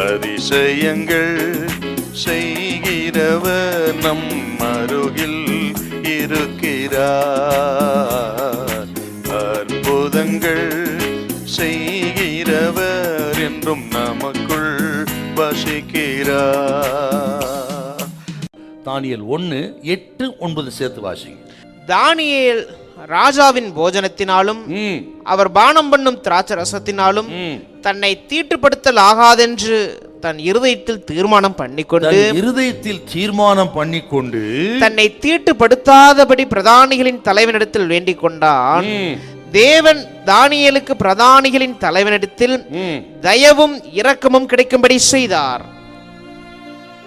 அதிசயங்கள் செய்கிறவர் நம் அருகில் இருக்கிறார். அற்புதங்கள் செய்கிறவர் என்றும் நமக்குள் வசிக்கிறார். தானியேல் 1:8-9 சேர்த்து வாசிங்க. தானியேல் ராஜாவின் போஜனத்தினாலும் அவர் பானம் பண்ணும் திராட்சை ரசத்தினாலும் தன்னை தீட்டுப்படுத்தல் ஆகாதென்று தன் இருதயத்தில் தீர்மானம் பண்ணிக்கொண்டு தன்னை தீட்டுப்படுத்தாதபடி பிரதானிகளின் தலைவனிடத்தில் வேண்டிக் கொண்டான். தேவன் தானியேலுக்கு பிரதானிகளின் தலைவனிடத்தில் தயவும் இரக்கமும் கிடைக்கும்படி செய்தார்.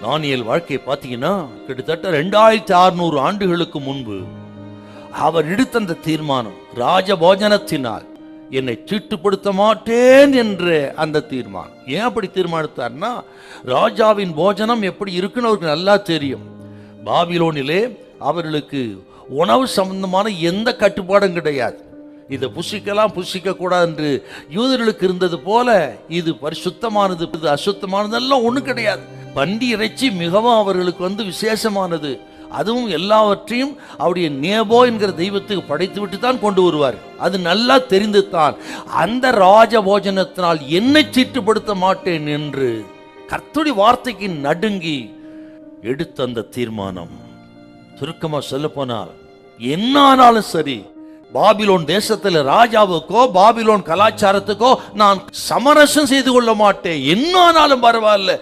தானியேல் வாழ்க்கையை பார்த்தீங்கன்னா கிட்டத்தட்ட 2600 ஆண்டுகளுக்கு முன்பு அவர் எடுத்த அந்த தீர்மானம், ராஜ போஜனத்தினால் என்னை தீட்டுப்படுத்த மாட்டேன் என்ற அந்த தீர்மானம். ஏன் அப்படி தீர்மானித்தார்னா, ராஜாவின் போஜனம் எப்படி இருக்குன்னு அவருக்கு நல்லா தெரியும். பாபிலோனிலே அவர்களுக்கு உணவு சம்பந்தமான எந்த கட்டுப்பாடும் கிடையாது. இதை புசிக்கலாம் புசிக்க கூடாது என்று யூதர்களுக்கு இருந்தது போல இது பரிசுத்தமானது இது அசுத்தமானதெல்லாம் ஒன்றும் கிடையாது. பன்றி இறைச்சி மிகவும் அவர்களுக்கு விசேஷமானது. அதுவும் எல்லாவற்றையும் அவருடைய நேபோ என்கிற தெய்வத்துக்கு படைத்து விட்டு தான் கொண்டு வருவார். அது நல்லா தெரிந்து தான் அந்த ராஜ போஜனத்தினால் என்னை சீட்டுப்படுத்த மாட்டேன் என்று கர்த்தருடைய வார்த்தைக்கு நடுங்கி எடுத்த அந்த தீர்மானம். சுருக்கமா சொல்ல போனால், என்னானாலும் சரி, பாபிலோன் தேசத்தில் ராஜாவுக்கோ பாபிலோன் கலாச்சாரத்துக்கோ நான் சமரசம் செய்து கொள்ள மாட்டேன், என்னானாலும் பரவாயில்ல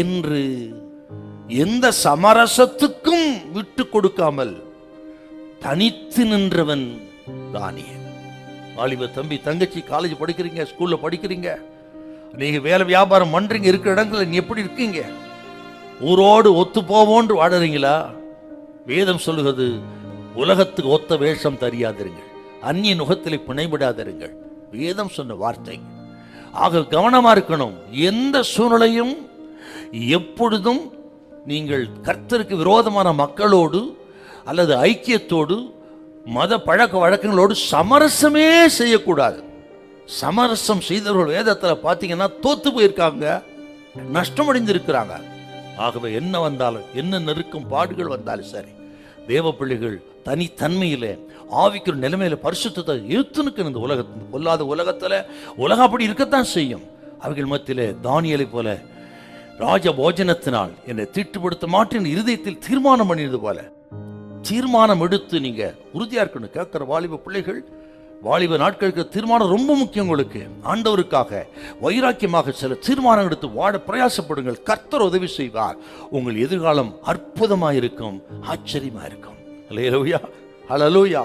என்று எந்த சமரசத்துக்கும் விட்டு கொடுக்காமல் தனித்து நின்றவன் தானியேல். வாலிப தம்பி தங்கச்சி, காலேஜ் படிக்கிறீங்க, ஸ்கூல்ல படிக்கிறீங்க, நீங்க வேலை வியாபாரம் பண்றீங்க, இருக்கிற இடங்கள்ல நீ எப்படி இருக்கீங்க? ஊரோடு ஒத்து போவோன்று வாடுறீங்களா? வேதம் சொல்லுகிறது, உலகத்துக்கு ஒத்த வேஷம் தெரியாதிருங்கள், அந்நிய நுகத்திலே பிணைவிடாதிருங்கள். வேதம் சொன்ன வார்த்தை. ஆக கவனமா இருக்கணும். எந்த சூழ்நிலையும் எப்பொழுதும் நீங்கள் கர்த்தருக்கு விரோதமான மக்களோடு அல்லது ஐக்கியத்தோடு மத பழக்க வழக்கங்களோடு சமரசமே செய்யக்கூடாது. சமரசம் செய்தவர்கள் வேதத்தில் பார்த்தீங்கன்னா தோத்து போயிருக்காங்க, நஷ்டமடைந்திருக்கிறாங்க. ஆகவே என்ன வந்தாலும், என்ன நெருக்கும் பாடுகள் வந்தாலும் சரி, தேவ பிள்ளைகள் தனித்தன்மையிலே ஆவிக்கிற நிலைமையில பரிசுத்தத்தை ஏத்துனுக்கு இந்த உலகத்தில் கொல்லாத உலகத்துல உலகம் அப்படி இருக்கத்தான் செய்யும். அவர்கள் மத்தியிலே தானியேலை போல ராஜ போஜனத்தினால் என்னை தீட்டுப்படுத்த மாட்டேன் இருதயத்தில் தீர்மானம் பண்ணியது போல தீர்மானம் எடுத்து நீங்க உறுதியா இருக்கணும். கேட்கிற வாலிப பிள்ளைகள், வாலிப நாட்களுக்கு தீர்மானம் ரொம்ப முக்கியம். உங்களுக்கு ஆண்டவருக்காக வைராக்கியமாக சில தீர்மானம் எடுத்து வாழ பிரயாசப்படுங்கள். கர்த்தர் உதவி செய்வார். உங்கள் எதிர்காலம் அற்புதமாக இருக்கும், ஆச்சரியமா இருக்கும். அல்லேலூயா, அல்லேலூயா.